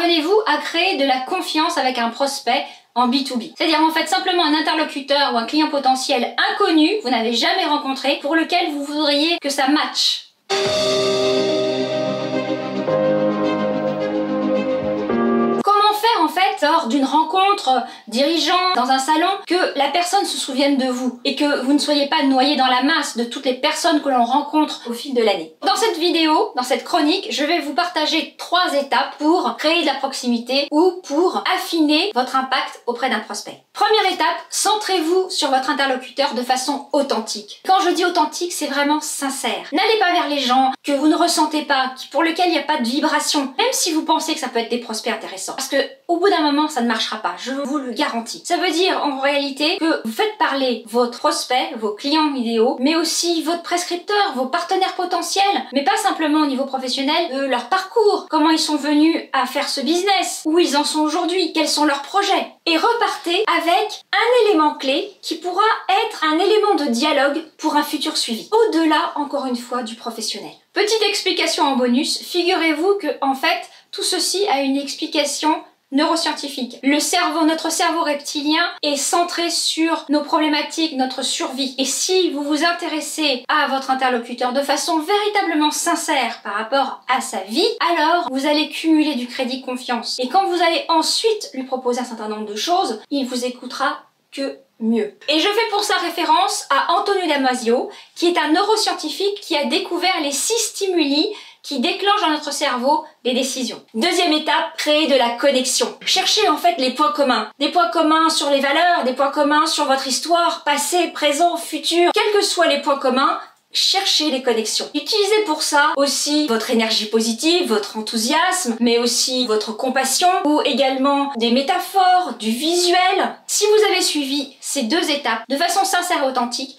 parvenez-vous à créer de la confiance avec un prospect en B2B? C'est-à-dire en fait simplement un interlocuteur ou un client potentiel inconnu, vous n'avez jamais rencontré, pour lequel vous voudriez que ça matche. En fait, lors d'une rencontre dirigeante dans un salon, que la personne se souvienne de vous et que vous ne soyez pas noyé dans la masse de toutes les personnes que l'on rencontre au fil de l'année. Dans cette vidéo, dans cette chronique, je vais vous partager 3 étapes pour créer de la proximité ou pour affiner votre impact auprès d'un prospect. Première étape, centrez-vous sur votre interlocuteur de façon authentique. Quand je dis authentique, c'est vraiment sincère. N'allez pas vers les gens que vous ne ressentez pas, pour lesquels il n'y a pas de vibration, même si vous pensez que ça peut être des prospects intéressants. Parce que au bout d'un moment, ça ne marchera pas, je vous le garantis. Ça veut dire en réalité que vous faites parler votre prospect, vos clients idéaux, mais aussi votre prescripteur, vos partenaires potentiels, mais pas simplement au niveau professionnel, de leur parcours, comment ils sont venus à faire ce business, où ils en sont aujourd'hui, quels sont leurs projets. Et repartez avec un élément clé qui pourra être un élément de dialogue pour un futur suivi. Au-delà, encore une fois, du professionnel. Petite explication en bonus, figurez-vous que, en fait, tout ceci a une explication neuroscientifique. Notre cerveau reptilien est centré sur nos problématiques, notre survie. Et si vous vous intéressez à votre interlocuteur de façon véritablement sincère par rapport à sa vie, alors vous allez cumuler du crédit confiance. Et quand vous allez ensuite lui proposer un certain nombre de choses, il vous écoutera que mieux. Et je fais pour ça référence à Antonio Damasio, qui est un neuroscientifique qui a découvert les 6 stimuli qui déclenchent dans notre cerveau des décisions. Deuxième étape, créer de la connexion. Cherchez en fait les points communs. Des points communs sur les valeurs, des points communs sur votre histoire, passé, présent, futur. Quels que soient les points communs, cherchez les connexions. Utilisez pour ça aussi votre énergie positive, votre enthousiasme, mais aussi votre compassion ou également des métaphores, du visuel. Si vous avez suivi ces 2 étapes de façon sincère et authentique,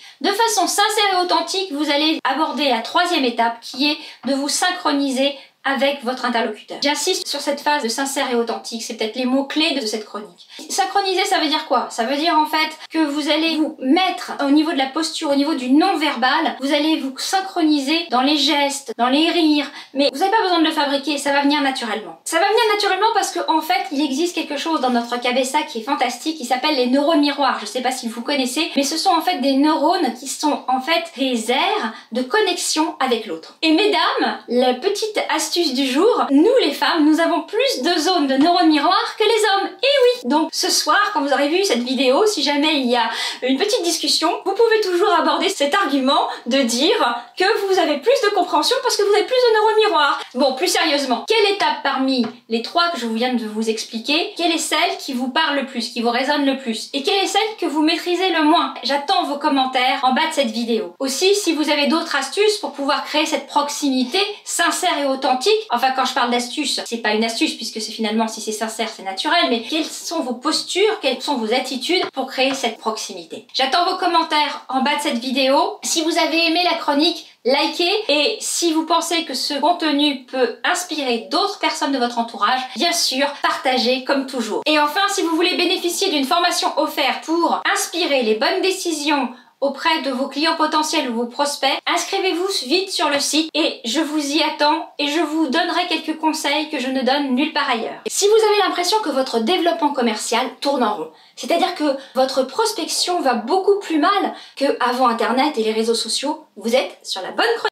vous allez aborder la 3e étape qui est de vous synchroniser avec votre interlocuteur. J'insiste sur cette phase de sincère et authentique, c'est peut-être les mots-clés de cette chronique. Synchroniser, ça veut dire quoi? Ça veut dire en fait que vous allez vous mettre au niveau de la posture, au niveau du non-verbal, vous allez vous synchroniser dans les gestes, dans les rires, mais vous n'avez pas besoin de le fabriquer, ça va venir naturellement. Ça va venir naturellement parce qu'en fait, il existe quelque chose dans notre cabessa qui est fantastique, qui s'appelle les neurones miroirs. Je ne sais pas si vous connaissez, mais ce sont en fait des neurones qui sont en fait des aires de connexion avec l'autre. Et mesdames, la petite astuce du jour, nous les femmes, nous avons plus de zones de neurones miroirs que les hommes. Et oui! Donc ce soir, quand vous aurez vu cette vidéo, si jamais il y a une petite discussion, vous pouvez toujours aborder cet argument de dire que vous avez plus de compréhension parce que vous avez plus de neurones miroirs. Bon, plus sérieusement, quelle étape parmi les 3 que je viens de vous expliquer, quelle est celle qui vous parle le plus, qui vous résonne le plus? Et quelle est celle que vous maîtrisez le moins? J'attends vos commentaires en bas de cette vidéo. Aussi, si vous avez d'autres astuces pour pouvoir créer cette proximité sincère et authentique, enfin quand je parle d'astuce, c'est pas une astuce puisque c'est finalement, si c'est sincère, c'est naturel, mais quelles sont vos postures, quelles sont vos attitudes pour créer cette proximité? J'attends vos commentaires en bas de cette vidéo. Si vous avez aimé la chronique, likez, et si vous pensez que ce contenu peut inspirer d'autres personnes de votre entourage, bien sûr, partagez comme toujours. Et enfin, si vous voulez bénéficier d'une formation offerte pour inspirer les bonnes décisions auprès de vos clients potentiels ou vos prospects, inscrivez-vous vite sur le site et je vous y attends et je vous donnerai quelques conseils que je ne donne nulle part ailleurs. Si vous avez l'impression que votre développement commercial tourne en rond, c'est-à-dire que votre prospection va beaucoup plus mal qu'avant Internet et les réseaux sociaux, vous êtes sur la bonne chronique.